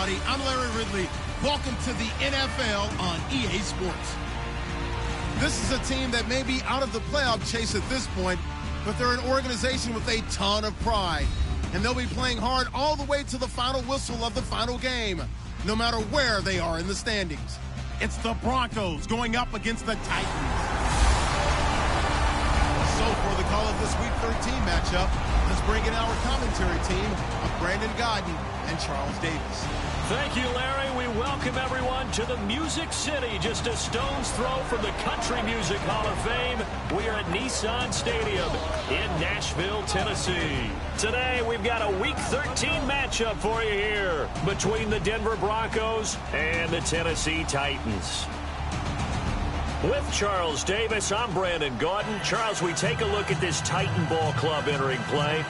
everybody. I'm Larry Ridley. Welcome to the NFL on EA Sports. This is a team that may be out of the playoff chase at this point, but they're an organization with a ton of pride. And they'll be playing hard all the way to the final whistle of the final game, no matter where they are in the standings. It's the Broncos going up against the Titans. So for the call of this Week 13 matchup, let's bring in our commentary team of Brandon Godden and Charles Davis. Thank you, Larry. We welcome everyone to the Music City, just a stone's throw from the Country Music Hall of Fame. We are at Nissan Stadium in Nashville, Tennessee. Today, we've got a Week 13 matchup for you here between the Denver Broncos and the Tennessee Titans. With Charles Davis, I'm Brandon Gaudin. Charles, we take a look at this Titan Ball Club entering play.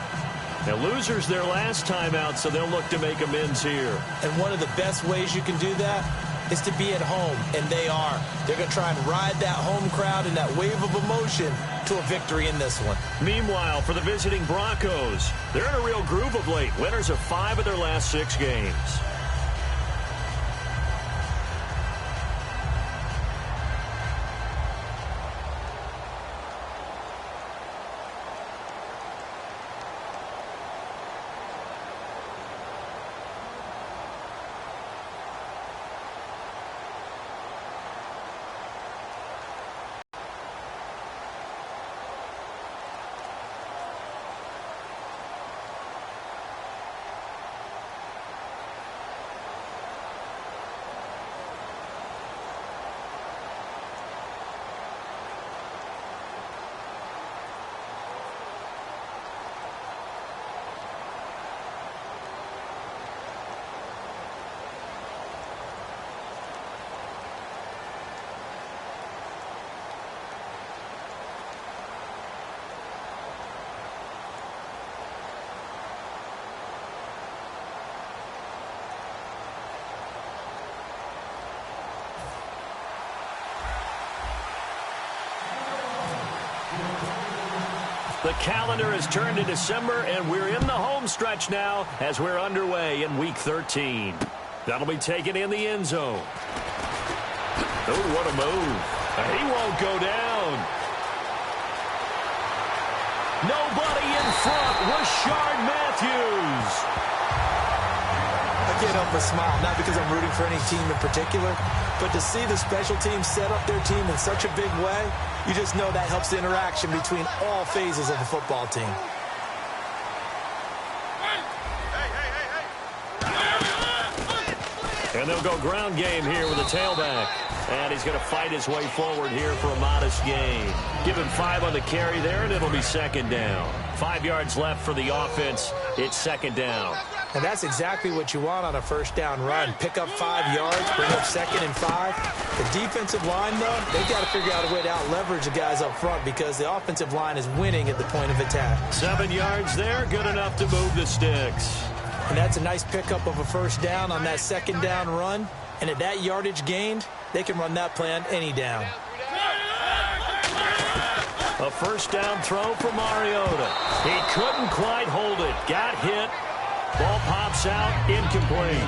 Now, losers their last time out, so they'll look to make amends here. And one of the best ways you can do that is to be at home, and they are. They're going to try and ride that home crowd and that wave of emotion to a victory in this one. Meanwhile, for the visiting Broncos, they're in a real groove of late. Winners of 5 of their last 6 games. The calendar has turned to December, and we're in the home stretch now as we're underway in Week 13. That'll be taken in the end zone. Oh, what a move. He won't go down. Nobody in front. Rashard Matthews. I can't help but smile, not because I'm rooting for any team in particular, but to see the special teams set up their team in such a big way, you just know that helps the interaction between all phases of the football team. And they'll go ground game here with a tailback. And he's going to fight his way forward here for a modest gain. Give him 5 on the carry there, and it'll be second down. 5 yards left for the offense. It's second down. And that's exactly what you want on a first down run. Pick up 5 yards, bring up 2nd and 5. The defensive line, though, they've got to figure out a way to out-leverage the guys up front because the offensive line is winning at the point of attack. 7 yards there, good enough to move the sticks. And that's a nice pickup of a first down on that second down run. And at that yardage gained, they can run that play on any down. A first down throw for Mariota. He couldn't quite hold it. Got hit. Ball pops out, incomplete.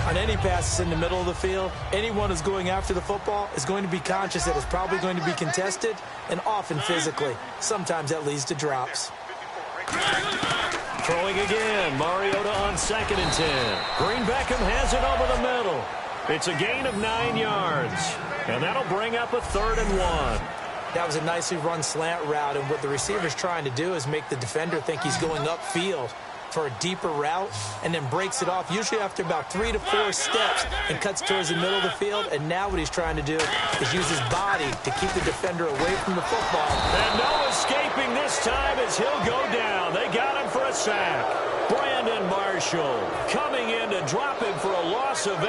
On any passes in the middle of the field, anyone who's going after the football is going to be conscious that it's probably going to be contested, and often physically. Sometimes that leads to drops. Throwing again. Mariota on 2nd and 10. Green Beckham has it over the middle. It's a gain of 9 yards. And that'll bring up a 3rd and 1. That was a nicely run slant route, and what the receiver's trying to do is make the defender think he's going upfield for a deeper route, and then breaks it off, usually after about 3 to 4 steps, and cuts towards the middle of the field. And now what he's trying to do is use his body to keep the defender away from the football. And no escaping this time as he'll go down. They got him for a sack. Brandon Marshall coming in to drop him for a loss of 8,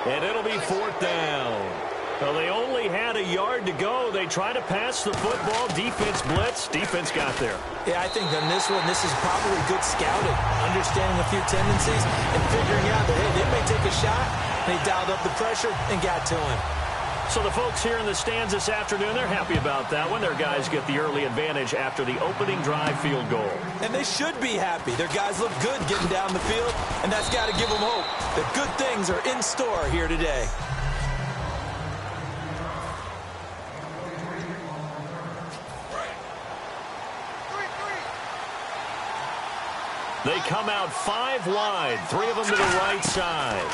and it'll be 4th down. Well, they only had a yard to go. They try to pass the football. Defense blitz. Defense got there. Yeah, I think on this one, this is probably good scouting, understanding a few tendencies, and figuring out that, hey, they may take a shot. They dialed up the pressure and got to him. So the folks here in the stands this afternoon, they're happy about that one. Their guys get the early advantage after the opening drive field goal. And they should be happy. Their guys look good getting down the field, and that's got to give them hope that good things are in store here today. They come out 5 wide, 3 of them to the right side.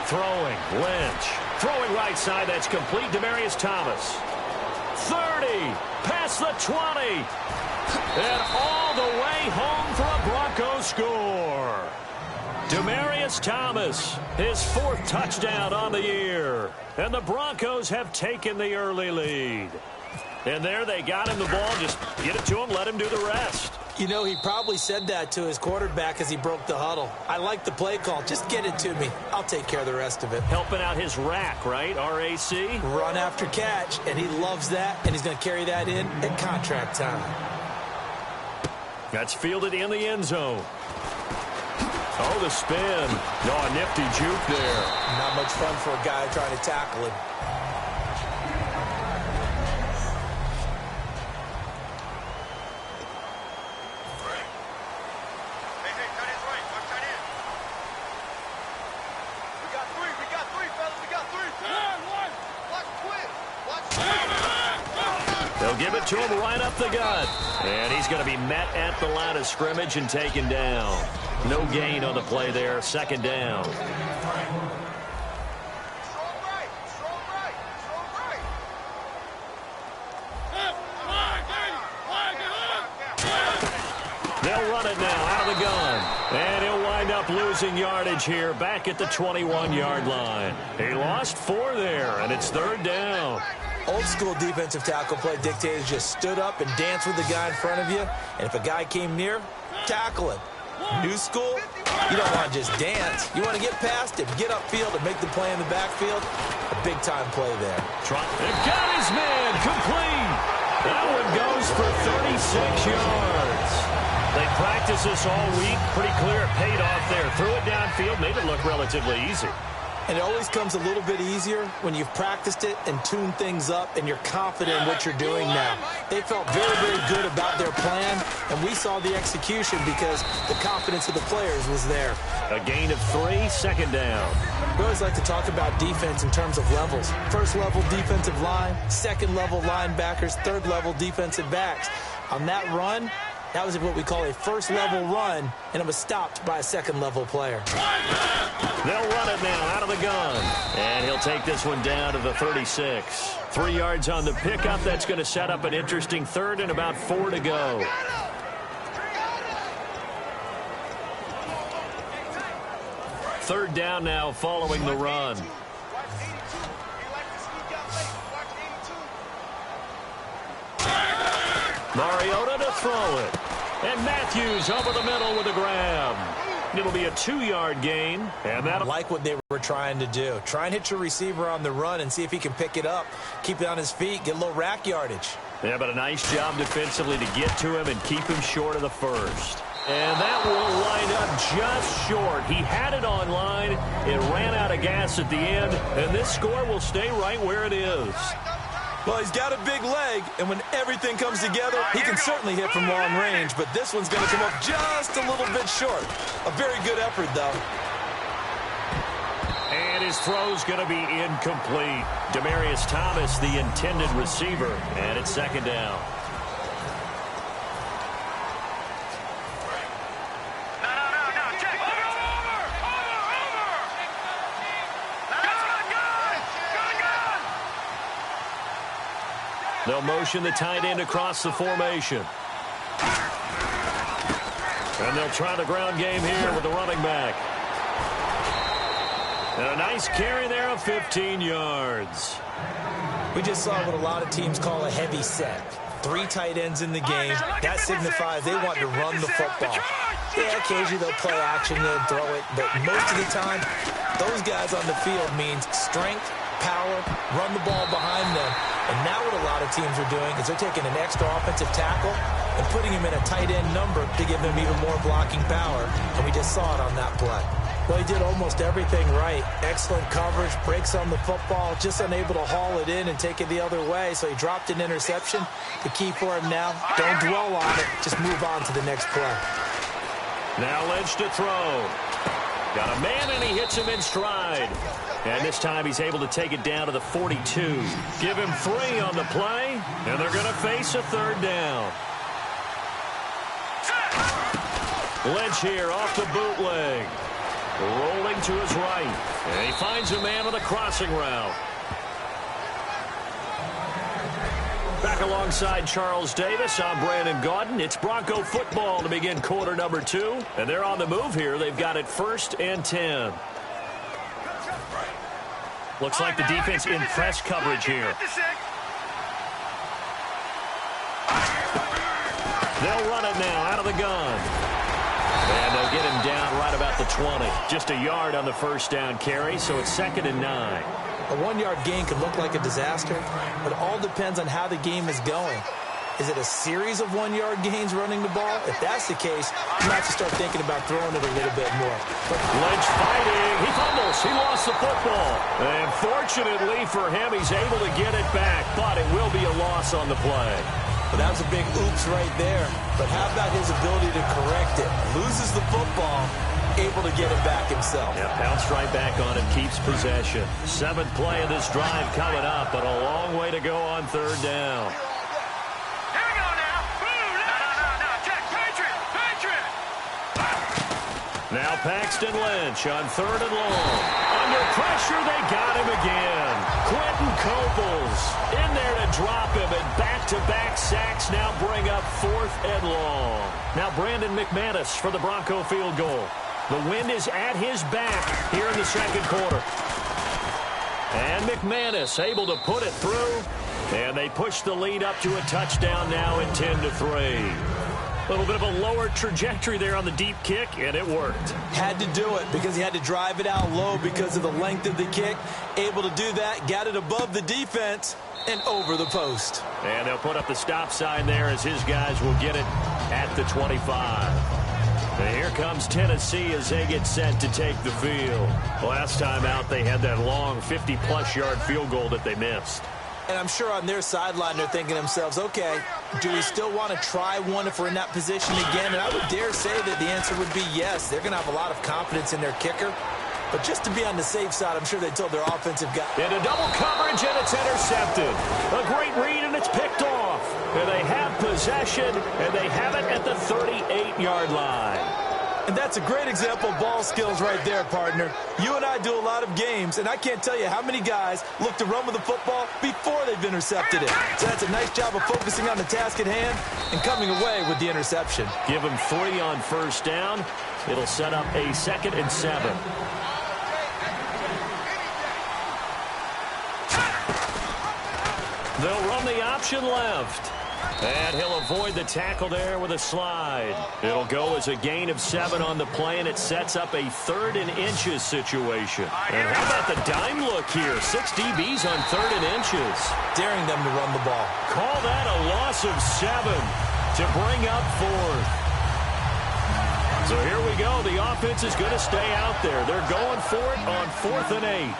Throwing, Lynch. Throwing right side, that's complete. Demaryius Thomas. 30, past the 20. And all the way home for a Broncos score. Demaryius Thomas, his 4th touchdown on the year. And the Broncos have taken the early lead. And there they got him the ball. Just get it to him, let him do the rest. You know, he probably said that to his quarterback as he broke the huddle. I like the play call. Just get it to me. I'll take care of the rest of it. Helping out his rack, right? R-A-C? Run after catch, and he loves that, and he's going to carry that in at contract time. That's fielded in the end zone. Oh, the spin. Oh, a nifty juke there. Not much fun for a guy trying to tackle him. They'll give it to him right up the gut. And he's going to be met at the line of scrimmage and taken down. No gain on the play there. 2nd down. They'll run it now out of the gun. And he'll wind up losing yardage here back at the 21-yard line. He lost 4 there, and it's 3rd down. Old school defensive tackle play dictators just stood up and danced with the guy in front of you. And if a guy came near, tackle him. New school, you don't want to just dance. You want to get past him, get upfield, and make the play in the backfield. A big-time play there. And got his man complete. That one goes for 36 yards. They practiced this all week. Pretty clear it paid off there. Threw it downfield, made it look relatively easy. And it always comes a little bit easier when you've practiced it and tuned things up and you're confident in what you're doing now. They felt very, very good about their plan, and we saw the execution because the confidence of the players was there. A gain of 3, 2nd down. We always like to talk about defense in terms of levels. 1st level defensive line, 2nd level linebackers, 3rd level defensive backs. On that run, that was what we call a 1st level run, and it was stopped by a 2nd level player. They'll run it now out of the gun. And he'll take this one down to the 36. 3 yards on the pickup. That's going to set up an interesting 3rd and about 4 to go. Third down now following the run. Mariota to throw it. And Matthews over the middle with a grab. It'll be a 2-yard gain. And that'll like what they were trying to do. Try and hit your receiver on the run and see if he can pick it up. Keep it on his feet. Get a little rack yardage. Yeah, but a nice job defensively to get to him and keep him short of the 1st. And that will wind up just short. He had it on line. It ran out of gas at the end. And this score will stay right where it is. Well, he's got a big leg, and when everything comes together, he can certainly hit from long range, but this one's going to come up just a little bit short. A very good effort, though. And his throw's going to be incomplete. Demaryius Thomas, the intended receiver, and it's 2nd down. They'll motion the tight end across the formation. And they'll try the ground game here with the running back. And a nice carry there of 15 yards. We just saw what a lot of teams call a heavy set. 3 tight ends in the game. That signifies they want to run the football. Yeah, occasionally they'll play action and throw it, but most of the time, those guys on the field means strength, power, run the ball behind them. And now what a lot of teams are doing is they're taking an extra offensive tackle and putting him in a tight end number to give him even more blocking power. And we just saw it on that play. Well, he did almost everything right. Excellent coverage, breaks on the football, just unable to haul it in and take it the other way. So he dropped an interception. The key for him now, don't dwell on it. Just move on to the next play. Now Lynch to throw. Got a man, and he hits him in stride. And this time he's able to take it down to the 42. Give him 3 on the play, and they're going to face a 3rd down. Lynch here off the bootleg. Rolling to his right. And he finds a man on the crossing route. Back alongside Charles Davis, I'm Brandon Gaudin. It's Bronco football to begin quarter number 2. And they're on the move here. They've got it 1st and 10. Looks like the defense in press coverage here. They'll run it now out of the gun. And they'll get him down right about the 20. Just a yard on the 1st down carry, so it's 2nd and 9. A 1-yard gain could look like a disaster, but it all depends on how the game is going. Is it a series of 1-yard gains running the ball? If that's the case, you have to start thinking about throwing it a little bit more. Lynch fighting. He fumbles. He lost the football. And fortunately for him, he's able to get it back, but it will be a loss on the play. But that was a big oops right there. But how about his ability to correct it? Loses the football, able to get it back himself. Yeah, bounced right back on it, keeps possession. 7th play of this drive coming up, but a long way to go on 3rd down. Here we go now. No. Check. Patriot. Now Paxton Lynch on 3rd and long. Under pressure, they got him again. Quentin Coples in there to drop him, and back-to-back sacks now bring up 4th and long. Now Brandon McManus for the Bronco field goal. The wind is at his back here in the 2nd quarter. And McManus able to put it through, and they push the lead up to a touchdown now at 10-3. A little bit of a lower trajectory there on the deep kick, and it worked. Had to do it because he had to drive it out low because of the length of the kick. Able to do that, got it above the defense and over the post. And they'll put up the stop sign there as his guys will get it at the 25. And here comes Tennessee as they get set to take the field. Last time out, they had that long 50-plus yard field goal that they missed. And I'm sure on their sideline they're thinking to themselves, okay, do we still want to try one if we're in that position again? And I would dare say that the answer would be yes. They're going to have a lot of confidence in their kicker. But just to be on the safe side, I'm sure they told their offensive guy. Into double coverage, and it's intercepted. A great read, and it's picked off. And they have possession, and they have it at the 38-yard line. And that's a great example of ball skills right there, partner. You and I do a lot of games, and I can't tell you how many guys look to run with the football before they've intercepted it. So that's a nice job of focusing on the task at hand and coming away with the interception. Give them 3 on 1st down. It'll set up a 2nd and 7. They'll run the option left. And he'll avoid the tackle there with a slide. It'll go as a gain of 7 on the play, and it sets up a 3rd and inches situation. And how about the dime look here? 6 DBs on 3rd and inches. Daring them to run the ball. Call that a loss of 7 to bring up 4th. So here we go. The offense is going to stay out there. They're going for it on 4th and 8.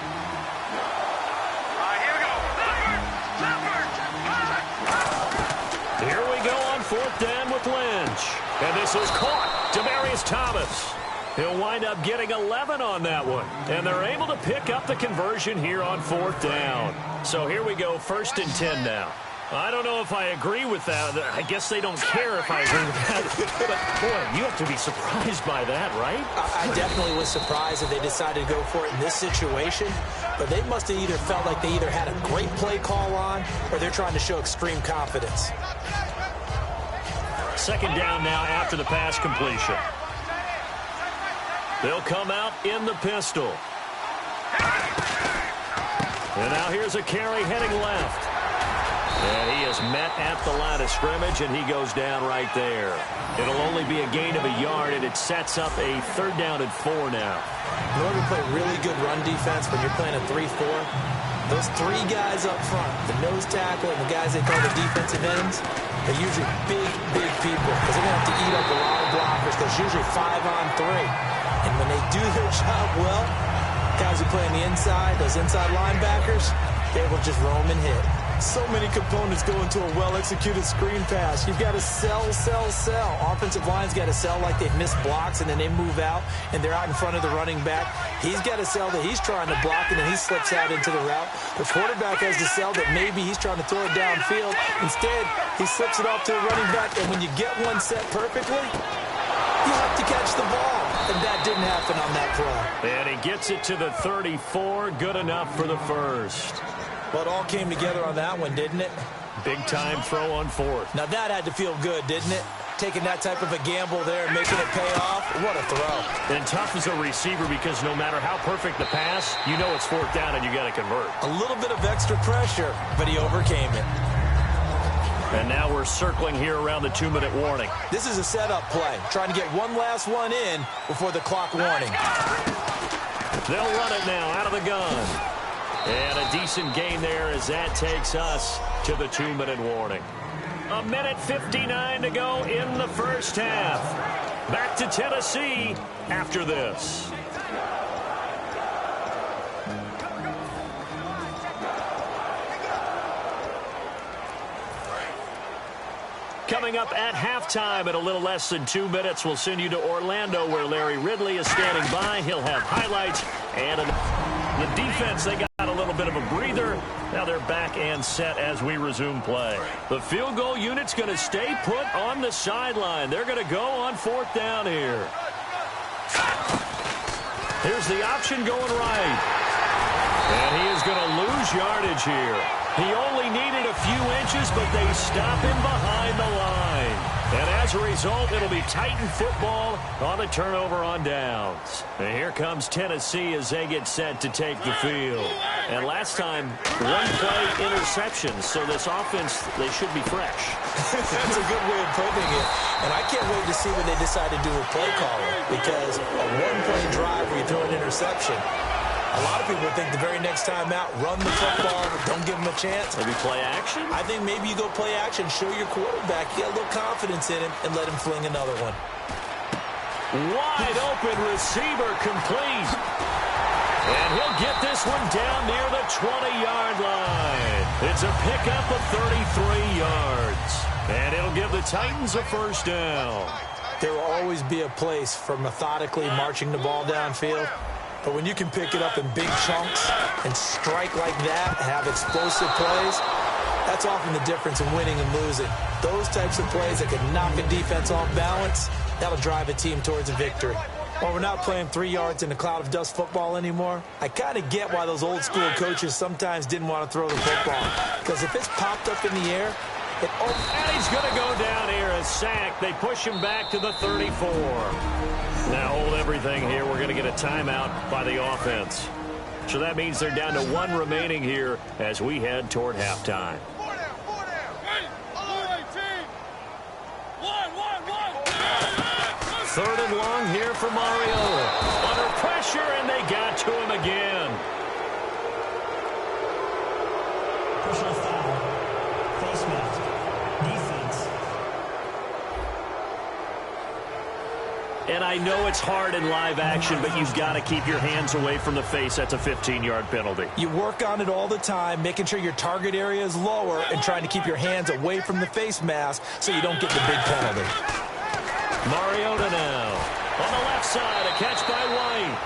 Here we go on 4th down with Lynch. And this is caught. Demaryius Thomas. He'll wind up getting 11 on that one. And they're able to pick up the conversion here on 4th down. So here we go, 1st and 10 now. I don't know if I agree with that. I guess they don't care if I agree with that. But, boy, you have to be surprised by that, right? I definitely was surprised that they decided to go for it in this situation. But they must have either felt like they either had a great play call on or they're trying to show extreme confidence. 2nd down now after the pass completion. They'll come out in the pistol. And now here's a carry heading left. And he is met at the line of scrimmage, and he goes down right there. It'll only be a gain of a yard, and it sets up a 3rd down and 4 now. In order to play really good run defense when you're playing a 3-4, those 3 guys up front, the nose tackle and the guys they call the defensive ends, they're usually big people because they're going to have to eat up a lot of blockers because usually 5 on 3. And when they do their job well, guys who play on the inside, those inside linebackers, they will just roam and hit. So many components go into a well-executed screen pass. You've got to sell. Offensive line's got to sell like they've missed blocks, and then they move out, and they're out in front of the running back. He's got to sell that he's trying to block, and then he slips out into the route. The quarterback has to sell that maybe he's trying to throw it downfield. Instead, he slips it off to the running back, and when you get one set perfectly, you have to catch the ball. And that didn't happen on that play. And he gets it to the 34. Good enough for the first. Well, it all came together on that one, didn't it? Big-time throw on fourth. Now, that had to feel good, didn't it? Taking that type of a gamble there and making it pay off. What a throw. And tough as a receiver because no matter how perfect the pass, you know it's fourth down and you got to convert. A little bit of extra pressure, but he overcame it. And now we're circling here around the 2-minute warning. This is a setup play, trying to get one last one in before the clock warning. They'll run it now out of the gun. And a decent gain there as that takes us to the 2-minute warning. 1:59 to go in the first half. Back to Tennessee after this. Coming up at halftime in a little less than 2 minutes, we'll send you to Orlando where Larry Ridley is standing by. He'll have highlights and the defense, they got a little bit of a breather. Now they're back and set as we resume play. The field goal unit's going to stay put on the sideline. They're going to go on fourth down here. Here's the option going right. And he is going to lose yardage here. He only needed a few inches, but they stop him behind the line. And as a result, it'll be Titan football on a turnover on downs. And here comes Tennessee as they get set to take the field. And last time, one-play interceptions, so this offense, they should be fresh. That's a good way of putting it. And I can't wait to see what they decide to do with play calling, because a one-play drive where you throw an interception, a lot of people think the very next time out, run the football, don't give them a chance. Maybe play action? I think maybe you go play action, show your quarterback, get a little confidence in him, and let him fling another one. Wide open receiver complete. And he'll get this one down near the 20-yard line. It's a pickup of 33 yards. And it'll give the Titans a first down. There will always be a place for methodically marching the ball downfield. But when you can pick it up in big chunks and strike like that, have explosive plays, that's often the difference in winning and losing. Those types of plays that can knock a defense off balance, that'll drive a team towards a victory. While we're not playing 3 yards in a cloud of dust football anymore, I kind of get why those old school coaches sometimes didn't want to throw the football. Because if it's popped up in the air, and he's going to go down here, a sack. They push him back to the 34. Now hold everything here. We're going to get a timeout by the offense. So that means they're down to 1 remaining here as we head toward halftime. Third and long here for Mariota. Under pressure, and they got to him again. Personal foul. Face mask. Defense. And I know it's hard in live action, but you've got to keep your hands away from the face. That's a 15-yard penalty. You work on it all the time, making sure your target area is lower and trying to keep your hands away from the face mask so you don't get the big penalty. Mariota now. On the left side, a catch by White.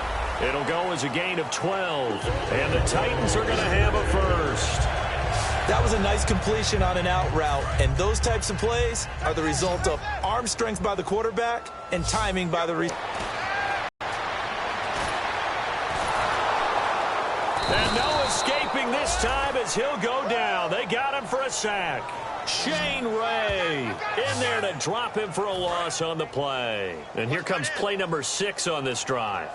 It'll go as a gain of 12. And the Titans are going to have a first. That was a nice completion on an out route, and those types of plays are the result of arm strength by the quarterback and timing by the receiver. And no escaping this time as he'll go down. They got him for a sack. Shane Ray in there to drop him for a loss on the play. And here comes play number 6 on this drive.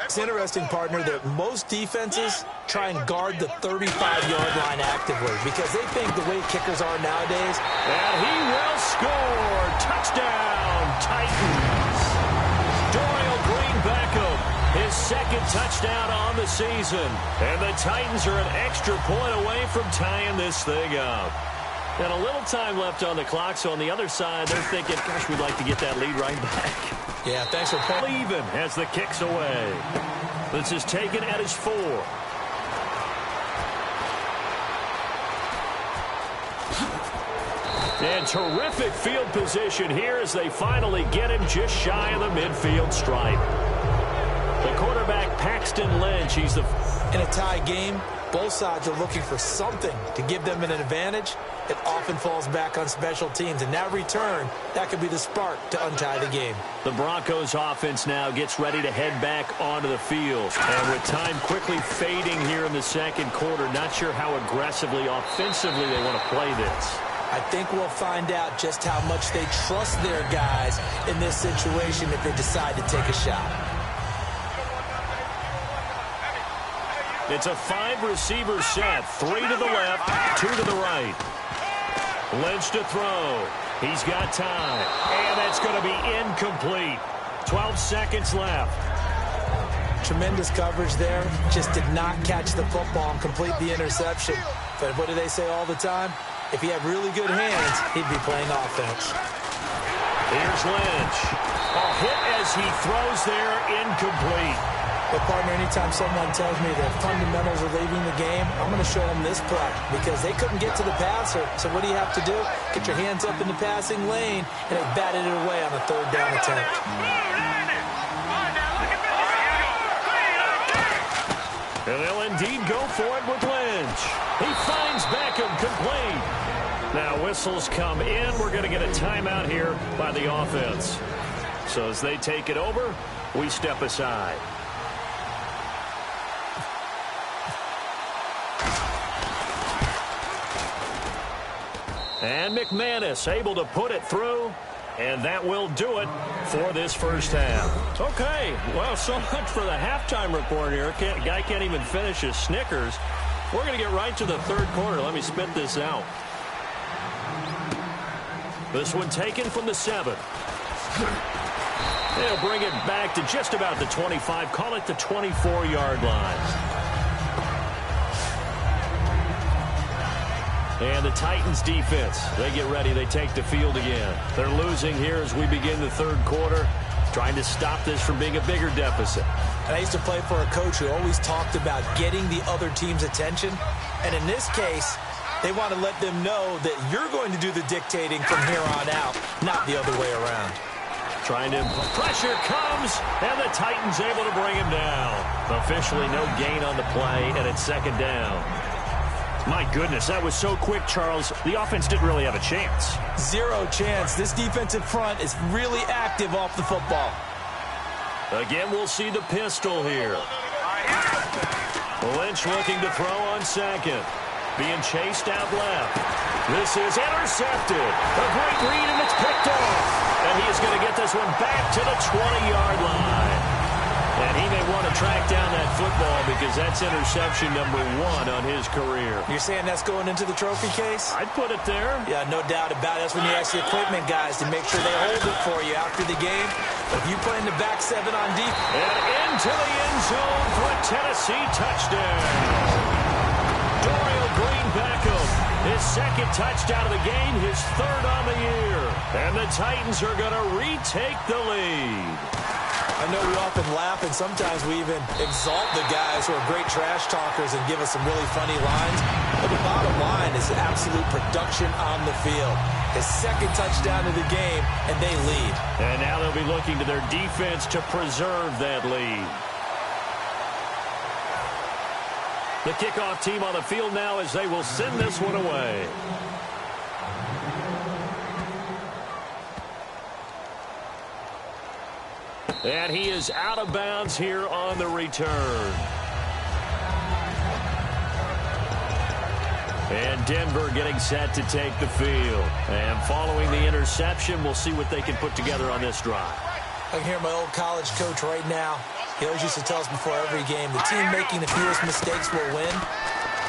It's interesting, partner, that most defenses try and guard the 35-yard line actively because they think the way kickers are nowadays. And he will score. Touchdown, Titans. Dorial Green-Beckham, his second touchdown on the season. And the Titans are an extra point away from tying this thing up. And a little time left on the clock, so on the other side, they're thinking, gosh, we'd like to get that lead right back. Yeah, thanks for playing. Even as the kicks away. This is taken at his 4. And terrific field position here as they finally get him just shy of the midfield stripe. The quarterback, Paxton Lynch, he's the... In a tie game, both sides are looking for something to give them an advantage. It often falls back on special teams, and that return, that could be the spark to untie the game. The Broncos offense now gets ready to head back onto the field. And with time quickly fading here in the second quarter, not sure how aggressively, offensively they want to play this. I think we'll find out just how much they trust their guys in this situation if they decide to take a shot. It's a 5-receiver set. 3 to the left, 2 to the right. Lynch to throw. He's got time. And that's going to be incomplete. 12 seconds left. Tremendous coverage there. Just did not catch the football and complete the interception. But what do they say all the time? If he had really good hands, he'd be playing offense. Here's Lynch. A hit as he throws there, incomplete. But, partner, anytime someone tells me the fundamentals are leaving the game, I'm going to show them this play because they couldn't get to the passer. So what do you have to do? Get your hands up in the passing lane, and they batted it away on the 3rd down attempt. And they'll indeed go for it with Lynch. He finds Beckham complete. Now whistles come in. We're going to get a timeout here by the offense. So as they take it over, we step aside. And McManus able to put it through. And that will do it for this first half. Okay, well, so much for the halftime report here. Guy can't even finish his Snickers. We're going to get right to the 3rd quarter. Let me spit this out. This one taken from the 7. They'll bring it back to just about the 25. Call it the 24-yard line. And the Titans defense, they get ready. They take the field again. They're losing here as we begin the 3rd quarter, trying to stop this from being a bigger deficit. And I used to play for a coach who always talked about getting the other team's attention. And in this case, they want to let them know that you're going to do the dictating from here on out, not the other way around. Trying to, pressure comes, and the Titans able to bring him down. Officially no gain on the play, and it's 2nd down. My goodness, that was so quick, Charles. The offense didn't really have a chance. Zero chance. This defensive front is really active off the football. Again, we'll see the pistol here. Lynch looking to throw on 2nd. Being chased out left. This is intercepted. A great read, and it's picked off. And he is going to get this one back to the 20-yard line. And he may want to track down that football because that's interception number 1 on his career. You're saying that's going into the trophy case? I'd put it there. Yeah, no doubt about it. That's when you ask the equipment guys to make sure they hold it for you after the game. If you play in the back 7 on defense. And into the end zone for a Tennessee touchdown. Dorial Green-Beckham, his 2nd touchdown of the game, his 3rd on the year. And the Titans are going to retake the lead. I know we often laugh, and sometimes we even exalt the guys who are great trash talkers and give us some really funny lines. But the bottom line is absolute production on the field. His 2nd touchdown of the game, and they lead. And now they'll be looking to their defense to preserve that lead. The kickoff team on the field now as they will send this one away. And he is out of bounds here on the return. And Denver getting set to take the field. And following the interception, we'll see what they can put together on this drive. I can hear my old college coach right now. He always used to tell us before every game, the team making the fewest mistakes will win.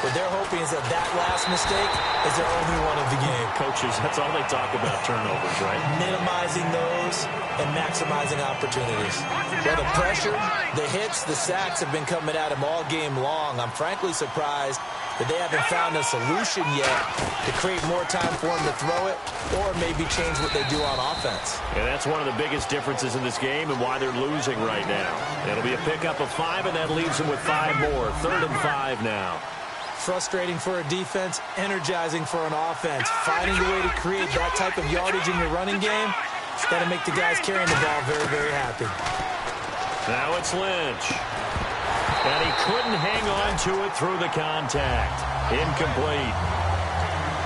What they're hoping is that last mistake is their only one of the game. Coaches, that's all they talk about, turnovers, right? Minimizing those and maximizing opportunities. Well, the pressure, the hits, the sacks have been coming at him all game long. I'm frankly surprised but they haven't found a solution yet to create more time for him to throw it or maybe change what they do on offense. And that's one of the biggest differences in this game and why they're losing right now. It'll be a pickup of 5, and that leaves them with 5 more. 3rd and 5 now. Frustrating for a defense, energizing for an offense. Finding a way to create that type of yardage in your running game, that'll make the guys carrying the ball very, very happy. Now it's Lynch. And he couldn't hang on to it through the contact. Incomplete.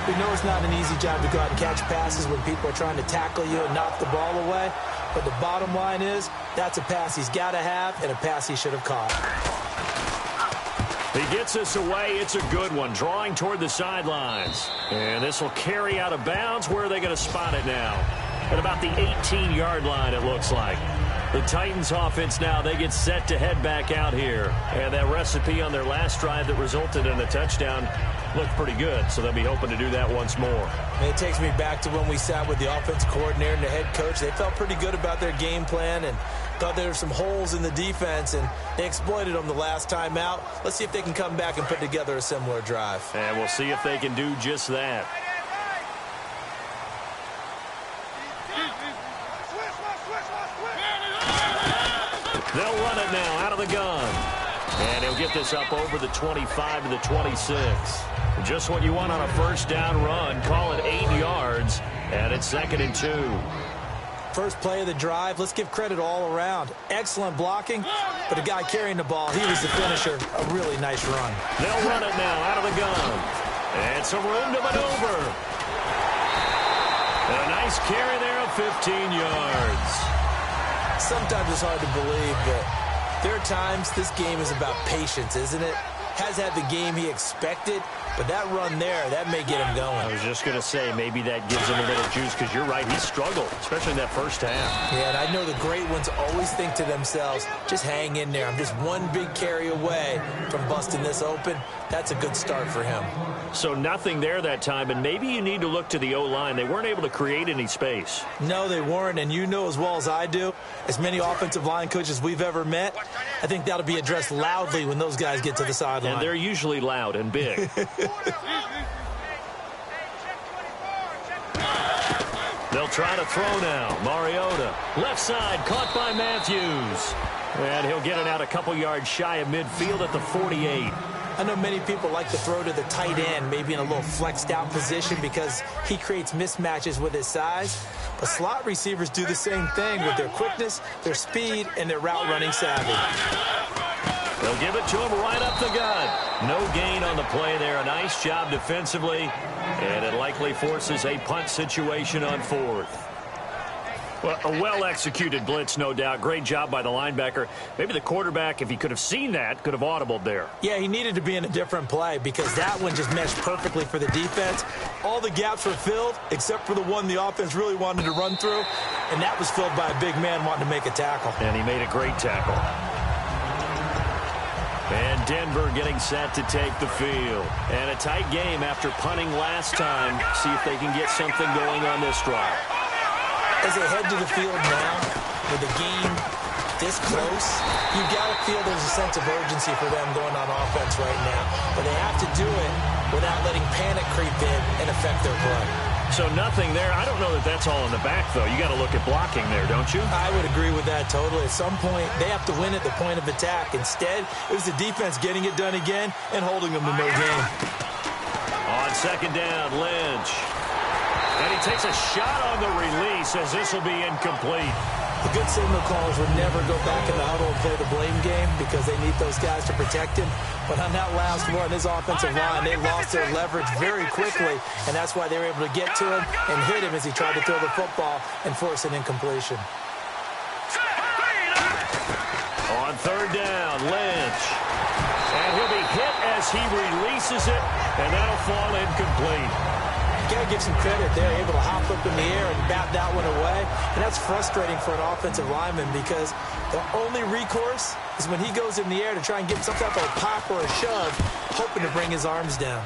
We know it's not an easy job to go out and catch passes when people are trying to tackle you and knock the ball away. But the bottom line is, that's a pass he's got to have and a pass he should have caught. He gets this away. It's a good one. Drawing toward the sidelines. And this will carry out of bounds. Where are they going to spot it now? At about the 18-yard line, it looks like. The Titans offense now, they get set to head back out here. And that recipe on their last drive that resulted in a touchdown looked pretty good, so they'll be hoping to do that once more. And it takes me back to when we sat with the offensive coordinator and the head coach. They felt pretty good about their game plan and thought there were some holes in the defense, and they exploited them the last time out. Let's see if they can come back and put together a similar drive. And we'll see if they can do just that. They'll run it now out of the gun. And he'll get this up over the 25 to the 26. Just what you want on a first down run. Call it 8 yards. And it's 2nd and 2. First play of the drive. Let's give credit all around. Excellent blocking. But the guy carrying the ball, he was the finisher. A really nice run. They'll run it now out of the gun. And some room to maneuver. And a nice carry there of 15 yards. Sometimes it's hard to believe, but there are times this game is about patience, isn't it? Has had the game he expected, but that run there, that may get him going. I was just going to say, maybe that gives him a little juice, because you're right, he struggled, especially in that first half. Yeah, and I know the great ones always think to themselves, just hang in there. I'm just one big carry away from busting this open. That's a good start for him. So nothing there that time, and maybe you need to look to the O-line. They weren't able to create any space. No, they weren't, and you know as well as I do, as many offensive line coaches we've ever met, I think that'll be addressed loudly when those guys get to the sideline. And they're usually loud and big. They'll try to throw now. Mariota, left side, caught by Matthews. And he'll get it out a couple yards shy of midfield at the 48. I know many people like to throw to the tight end, maybe in a little flexed out position because he creates mismatches with his size. But slot receivers do the same thing with their quickness, their speed, and their route running savvy. They'll give it to him right up the gut. No gain on the play there. A nice job defensively. And it likely forces a punt situation on 4th. Well, a well-executed blitz, no doubt. Great job by the linebacker. Maybe the quarterback, if he could have seen that, could have audibled there. Yeah, he needed to be in a different play because that one just meshed perfectly for the defense. All the gaps were filled except for the one the offense really wanted to run through, and that was filled by a big man wanting to make a tackle. And he made a great tackle. And Denver getting set to take the field. And a tight game after punting last time. See if they can get something going on this drive. As they head to the field now, with the game this close, you've got to feel there's a sense of urgency for them going on offense right now. But they have to do it without letting panic creep in and affect their play. So nothing there. I don't know that that's all in the back, though. You got to look at blocking there, don't you? I would agree with that totally. At some point, they have to win at the point of attack. Instead, it was the defense getting it done again and holding them to no gain. On 2nd down, Lynch. And he takes a shot on the release as this will be incomplete. The good signal callers would never go back in the huddle and play the blame game because they need those guys to protect him. But on that last one, his offensive line, they lost their leverage very quickly, and that's why they were able to get to him and hit him as he tried to throw the football and force an incompletion. On 3rd down, Lynch. And he'll be hit as he releases it, and that'll fall incomplete. You got to give some credit there, able to hop up in the air and bat that one away. And that's frustrating for an offensive lineman because the only recourse is when he goes in the air to try and get some type of a pop or a shove, hoping to bring his arms down.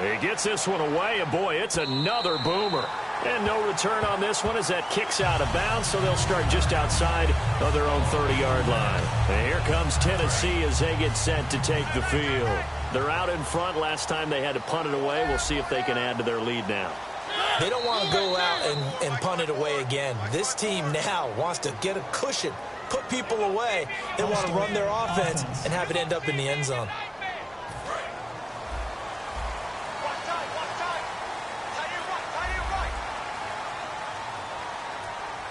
He gets this one away, and boy, it's another boomer. And no return on this one as that kicks out of bounds, so they'll start just outside of their own 30-yard line. And here comes Tennessee as they get set to take the field. They're out in front. Last time they had to punt it away. We'll see if they can add to their lead now. They don't want to go out and punt it away again. This team now wants to get a cushion, put people away. They want to run their offense and have it end up in the end zone.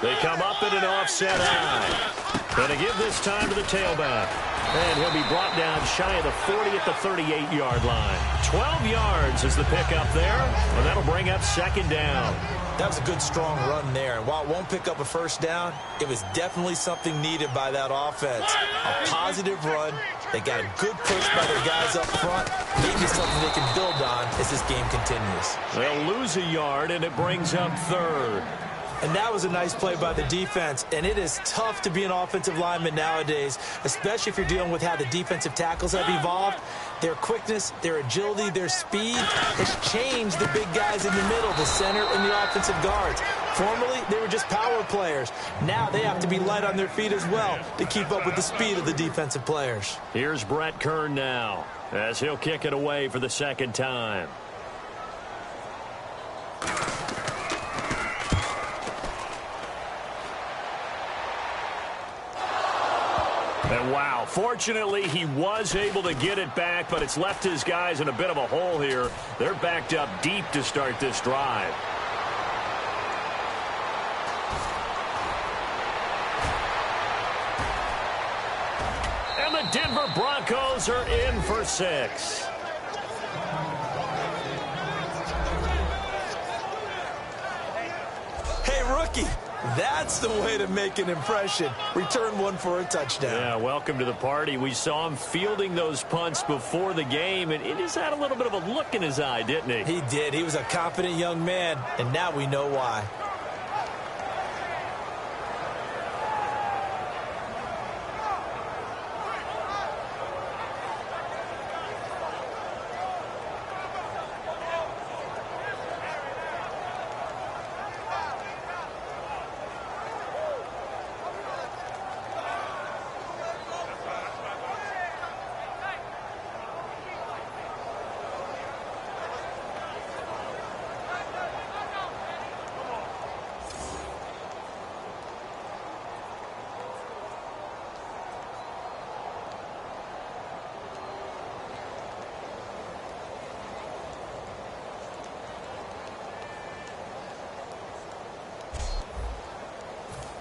They come up in an offset eye. Going to give this time to the tailback. And he'll be brought down shy of the 40 at the 38-yard line. 12 yards is the pickup there, and that'll bring up second down. That was a good, strong run there. And while it won't pick up a first down, it was definitely something needed by that offense. A positive run. They got a good push by their guys up front. Maybe something they can build on as this game continues. They'll lose a yard, and it brings up third. And that was a nice play by the defense. And it is tough to be an offensive lineman nowadays, especially if you're dealing with how the defensive tackles have evolved. Their quickness, their agility, their speed has changed the big guys in the middle, the center, and the offensive guards. Formerly, they were just power players. Now they have to be light on their feet as well to keep up with the speed of the defensive players. Here's Brett Kern now as he'll kick it away for the second time. And wow, fortunately he was able to get it back, but it's left his guys in a bit of a hole here. They're backed up deep to start this drive. And the Denver Broncos are in for 6. Hey, rookie. That's the way to make an impression. Return one for a touchdown. Yeah, welcome to the party. We saw him fielding those punts before the game, and he just had a little bit of a look in his eye, didn't he? He did. He was a confident young man, and now we know why.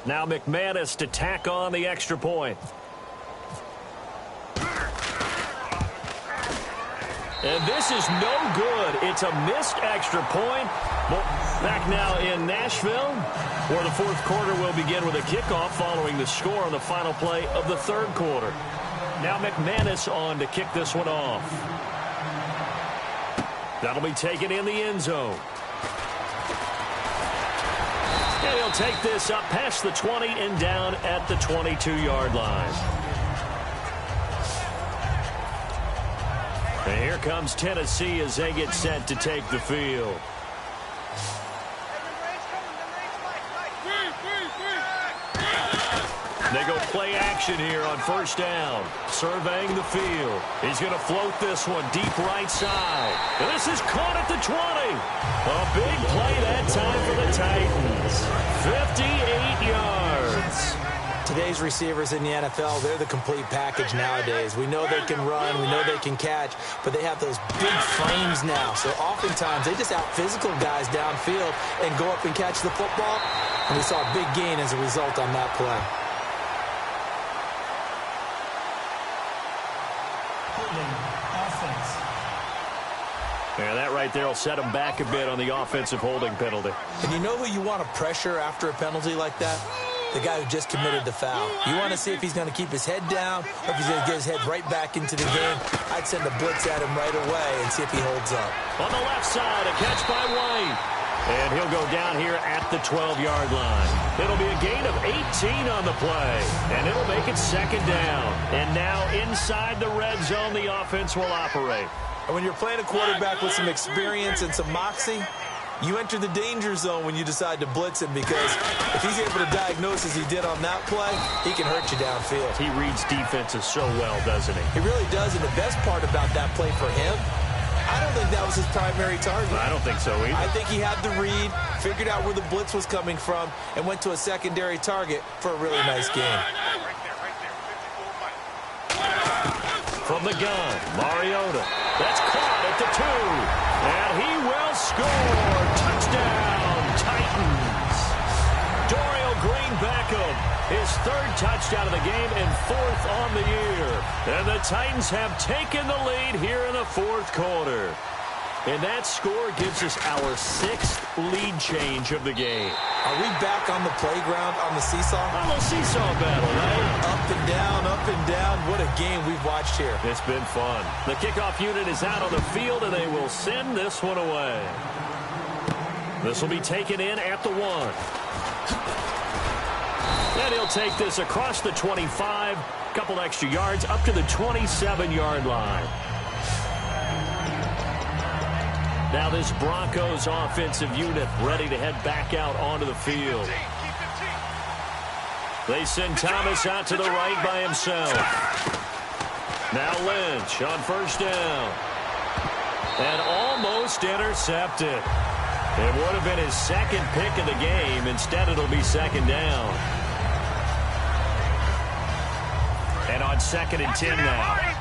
Now McManus to tack on the extra point. And this is no good. It's a missed extra point. Well, back now in Nashville, where the fourth quarter will begin with a kickoff following the score on the final play of the third quarter. Now McManus on to kick this one off. That'll be taken in the end zone. And he'll take this up past the 20 and down at the 22-yard line. And here comes Tennessee as they get set to take the field. They go play action here on first down. Surveying the field. He's going to float this one deep right side. And this is caught at the 20. A big play that time for the Titans. 58 yards. Today's receivers in the NFL, they're the complete package nowadays. We know they can run, we know they can catch, but they have those big frames now. So oftentimes they just out-physical guys downfield and go up and catch the football. And we saw a big gain as a result on that play. Yeah, that right there will set them back a bit on the offensive holding penalty. And you know who you want to pressure after a penalty like that? The guy who just committed the foul. You want to see if he's going to keep his head down or if he's going to get his head right back into the game. I'd send a blitz at him right away and see if he holds up. On the left side, a catch by White. And he'll go down here at the 12-yard line. It'll be a gain of 18 on the play. And it'll make it second down. And now inside the red zone, the offense will operate. And when you're playing a quarterback with some experience and some moxie, You enter the danger zone when you decide to blitz him, because if he's able to diagnose as he did on that play, he can hurt you downfield. He reads defenses so well, doesn't he? He really does, and the best part about that play for him, I don't think that was his primary target. I don't think so either. I think he had the read, figured out where the blitz was coming from, and went to a secondary target for a really nice game. From the gun, Mariota. That's caught at the 2. And he will score. Touchdown, Titans. Dorial Green Beckham, his 3rd touchdown of the game and 4th on the year. And the Titans have taken the lead here in the 4th quarter. And that score gives us our 6th lead change of the game. Are we back on the playground on the seesaw? A little seesaw battle, right? Up and down, up and down. What a game we've watched here. It's been fun. The kickoff unit is out on the field, and they will send this one away. This will be taken in at the 1. And he'll take this across the 25, a couple extra yards, up to the 27-yard line. Now this Broncos offensive unit ready to head back out onto the field. They send Thomas out to the right by himself. Now Lynch on 1st down. And almost intercepted. It would have been his 2nd pick of the game. Instead, it'll be 2nd down. And on 2nd and 10 now.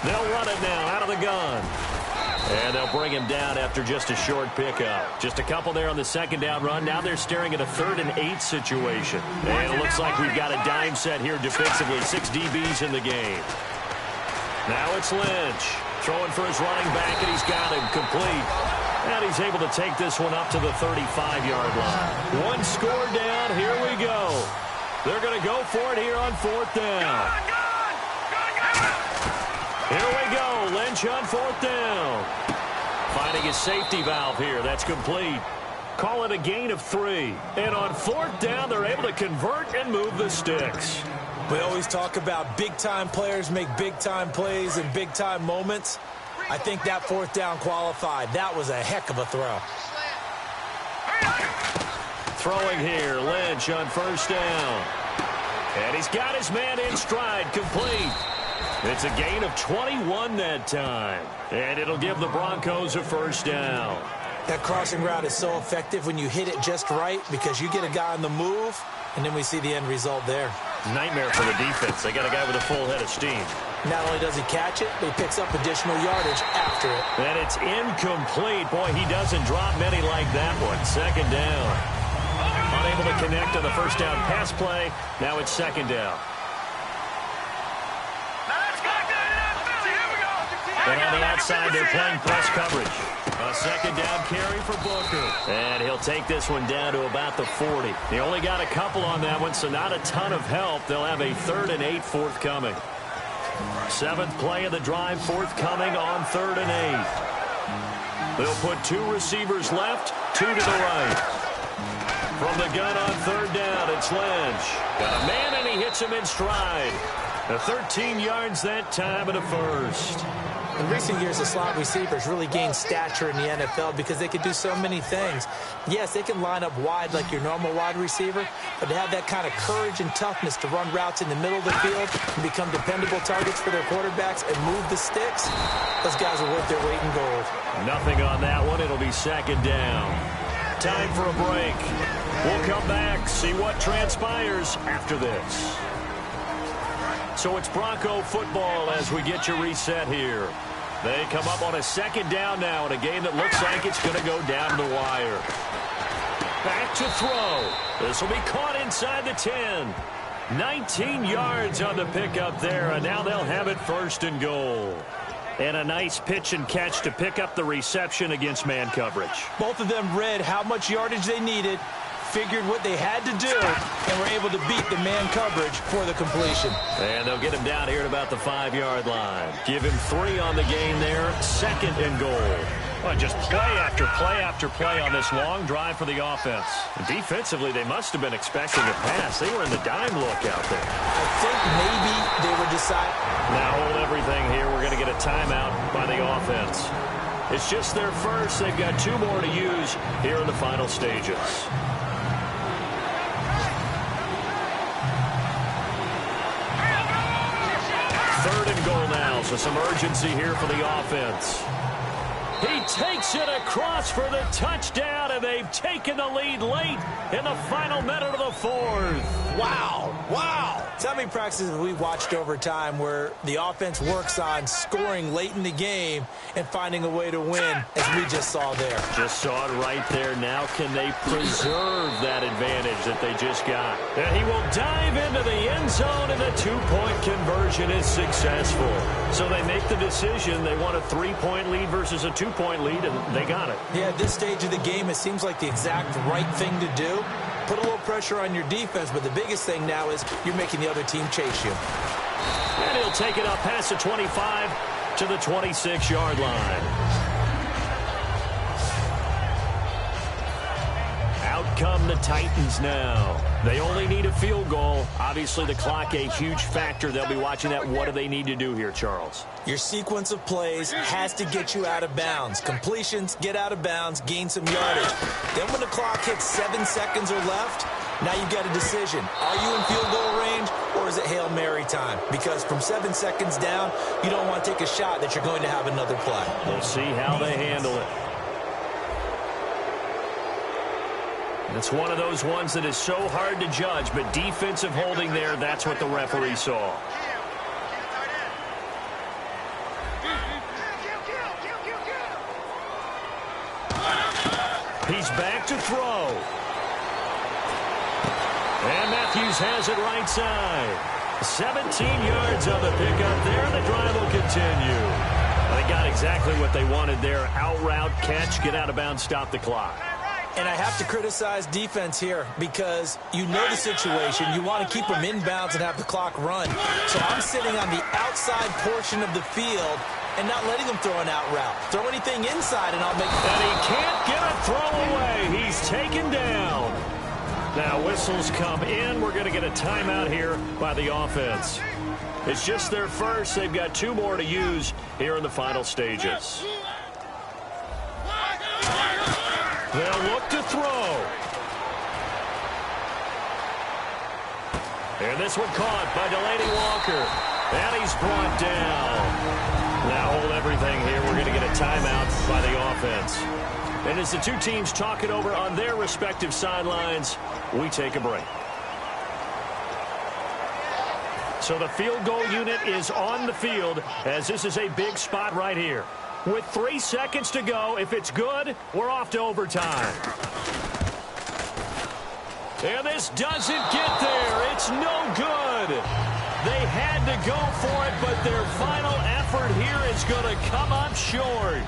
They'll run it now out of the gun. And they'll bring him down after just a short pickup. Just a couple there on the 2nd down run. Now they're staring at a 3rd and 8 situation. And it looks like we've got a dime set here defensively. 6 DBs in the game. Now it's Lynch throwing for his running back, and he's got him complete. And he's able to take this one up to the 35-yard line. 1 score down. Here we go. They're going to go for it here on 4th down. Here we go. Lynch on 4th down. Finding his safety valve here. That's complete. Call it a gain of 3. And on 4th down, they're able to convert and move the sticks. We always talk about big-time players make big-time plays in big-time moments. I think that 4th down qualified. That was a heck of a throw. Throwing here. Lynch on 1st down. And he's got his man in stride. Complete. It's a gain of 21 that time. And it'll give the Broncos a 1st down. That crossing route is so effective when you hit it just right, because you get a guy on the move, and then we see the end result there. Nightmare for the defense. They got a guy with a full head of steam. Not only does he catch it, but he picks up additional yardage after it. And it's incomplete. Boy, he doesn't drop many like that one. 2nd down. Unable to connect on the 1st down pass play. Now it's 2nd down. And on the outside, they're playing press coverage. A 2nd down carry for Booker. And he'll take this one down to about the 40. He only got a couple on that one, so not a ton of help. They'll have a 3rd and 8 forthcoming. 7th play of the drive forthcoming on 3rd and 8. They'll put 2 receivers left, 2 to the right. From the gun on 3rd down, it's Lynch. Got a man, and he hits him in stride. The 13 yards that time in the 1st. In recent years, the slot receivers really gained stature in the NFL because they can do so many things. Yes, they can line up wide like your normal wide receiver, but to have that kind of courage and toughness to run routes in the middle of the field and become dependable targets for their quarterbacks and move the sticks, those guys are worth their weight in gold. Nothing on that one. It'll be 2nd down. Time for a break. We'll come back, see what transpires after this. So it's Bronco football as we get you reset here. They come up on a 2nd down now in a game that looks like it's going to go down the wire. Back to throw. This will be caught inside the 10. 19 yards on the pickup there, and now they'll have it 1st and goal. And a nice pitch and catch to pick up the reception against man coverage. Both of them read how much yardage they needed, figured what they had to do, and were able to beat the man coverage for the completion. And they'll get him down here at about the 5-yard line. Give him 3 on the game there, 2nd and goal. Well, just play after play after play on this long drive for the offense. Defensively, they must have been expecting a pass. They were in the dime look out there. I think maybe they were deciding. Now hold everything here. We're going to get a timeout by the offense. It's just their first. They've got 2 more to use here in the final stages. Third and goal now, so some urgency here for the offense. He takes it across for the touchdown, and they've taken the lead late in the final minute of the 4th. Wow. How many practices have we watched over time where the offense works on scoring late in the game and finding a way to win, as we just saw there? Just saw it right there. Now can they preserve that advantage that they just got? And he will dive into the end zone, and the 2-point conversion is successful. So they make the decision. They want a 3-point lead versus a 2-point lead, and they got it. Yeah, at this stage of the game, it seems like the exact right thing to do. Put a little pressure on your defense, but the biggest thing now is you're making the other team chase you. And he'll take it up past the 25 to the 26-yard line. Out come the Titans now. They only need a field goal. Obviously, the clock a huge factor. They'll be watching that. What do they need to do here, Charles? Your sequence of plays has to get you out of bounds. Completions, get out of bounds, gain some yardage. Then when the clock hits 7 seconds or left, now you get a decision. Are you in field goal range, or is it Hail Mary time? Because from 7 seconds down, you don't want to take a shot that you're going to have another play. We'll see how they handle it. It's one of those ones that is so hard to judge, but defensive holding there, that's what the referee saw. He's back to throw. And Matthews has it right side. 17 yards on the pickup there, and the drive will continue. They got exactly what they wanted there. Out route, catch, get out of bounds, stop the clock. And I have to criticize defense here because you know the situation. You want to keep them inbounds and have the clock run. So I'm sitting on the outside portion of the field and not letting them throw an out route. Throw anything inside and I'll make it. And he can't get a throw away. He's taken down. Now whistles come in. We're going to get a timeout here by the offense. It's just their first. They've got 2 more to use here in the final stages. They'll look to throw. And this one caught by Delaney Walker. And he's brought down. Now hold everything here. We're going to get a timeout by the offense. And as the 2 teams talk it over on their respective sidelines, we take a break. So the field goal unit is on the field as this is a big spot right here. With 3 seconds to go, if it's good, we're off to overtime. And this doesn't get there. It's no good. They had to go for it, but their final effort here is going to come up short.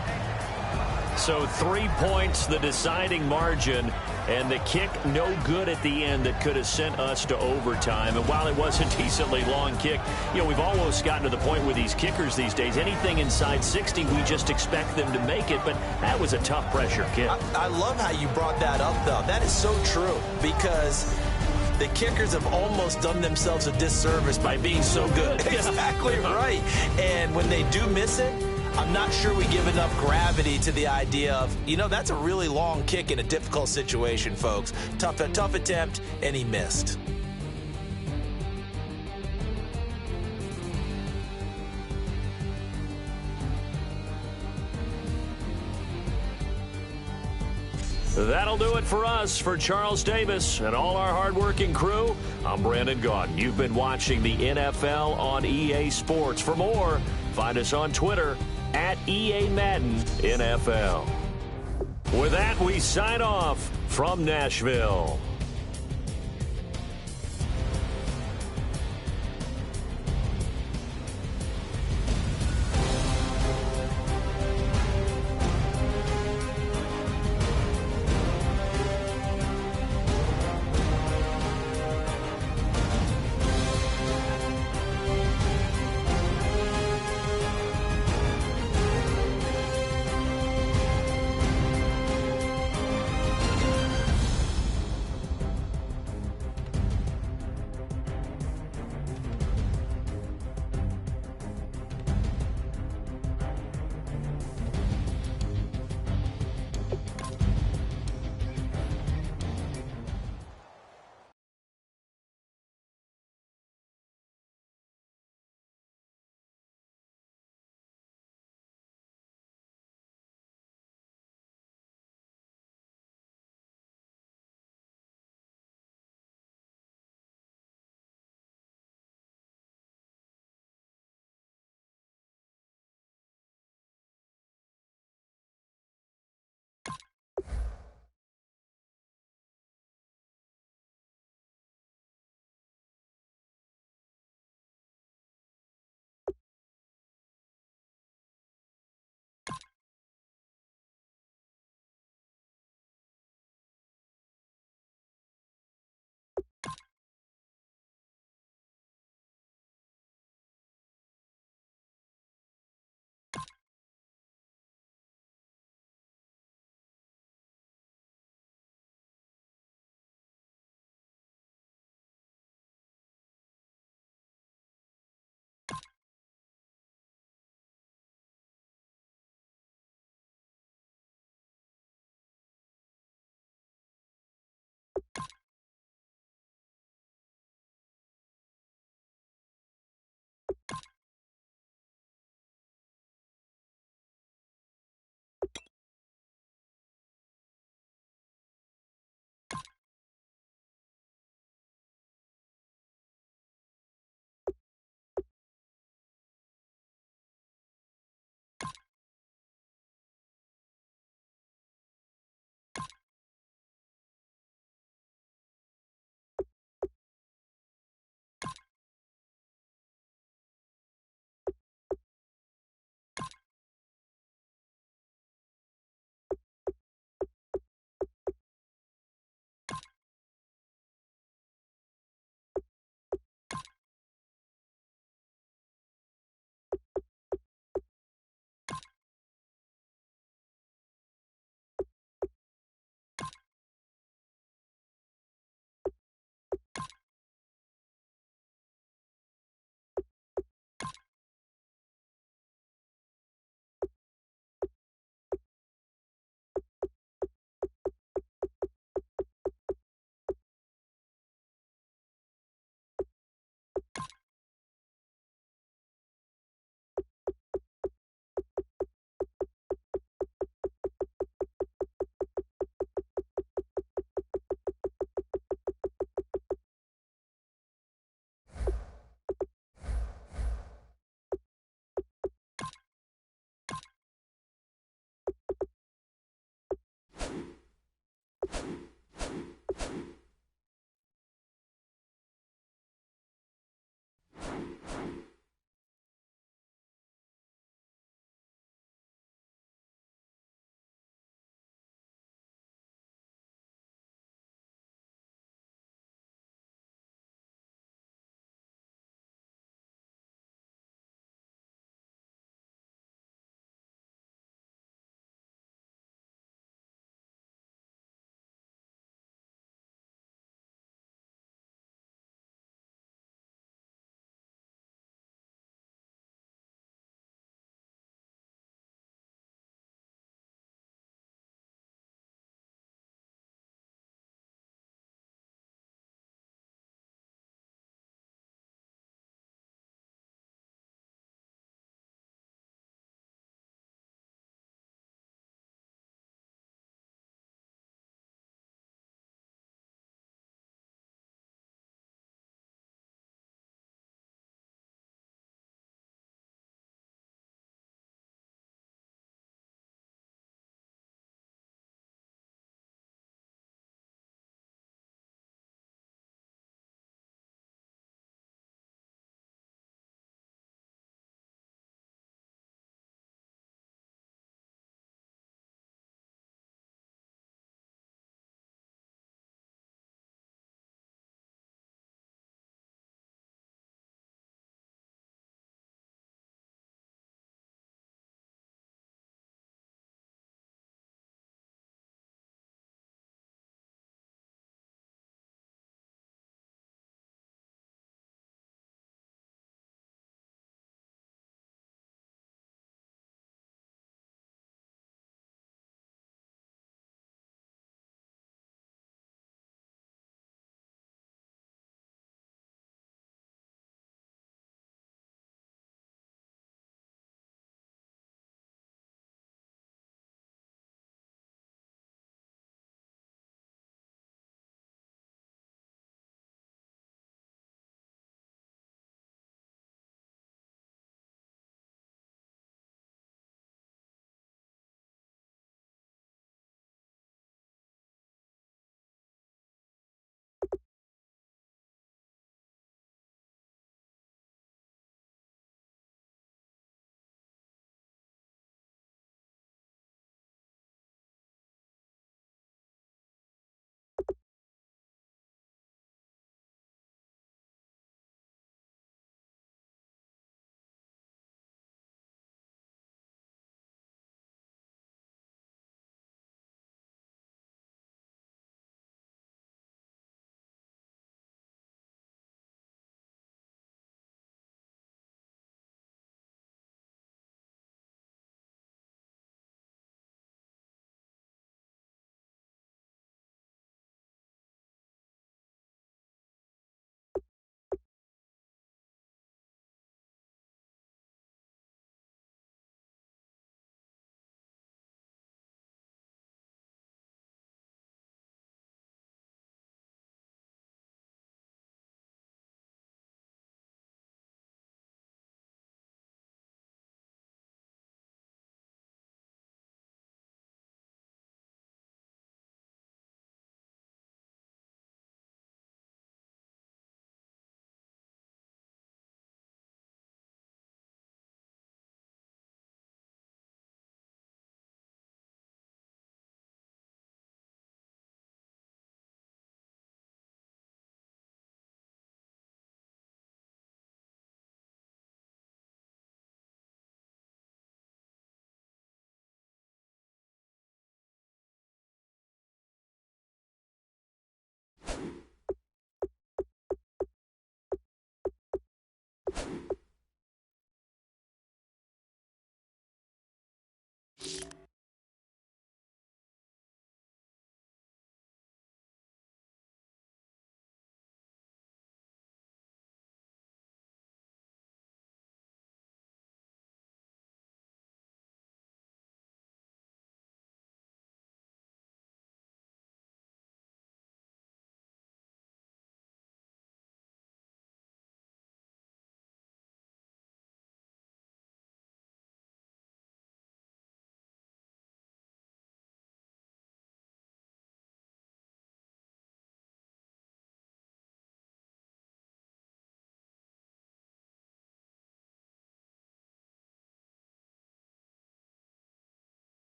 So 3 points, the deciding margin, and the kick no good at the end that could have sent us to overtime. And while it was a decently long kick, you know, we've almost gotten to the point with these kickers these days. Anything inside 60, we just expect them to make it, but that was a tough pressure kick. I love how you brought that up, though. That is so true because the kickers have almost done themselves a disservice by being so good. Exactly right. And when they do miss it, I'm not sure we give enough gravity to the idea of, you know, that's a really long kick in a difficult situation, folks. Tough attempt, and he missed. That'll do it for us. For Charles Davis and all our hardworking crew, I'm Brandon Gaudin. You've been watching the NFL on EA Sports. For more, find us on Twitter at EA Madden NFL. With that, we sign off from Nashville.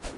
You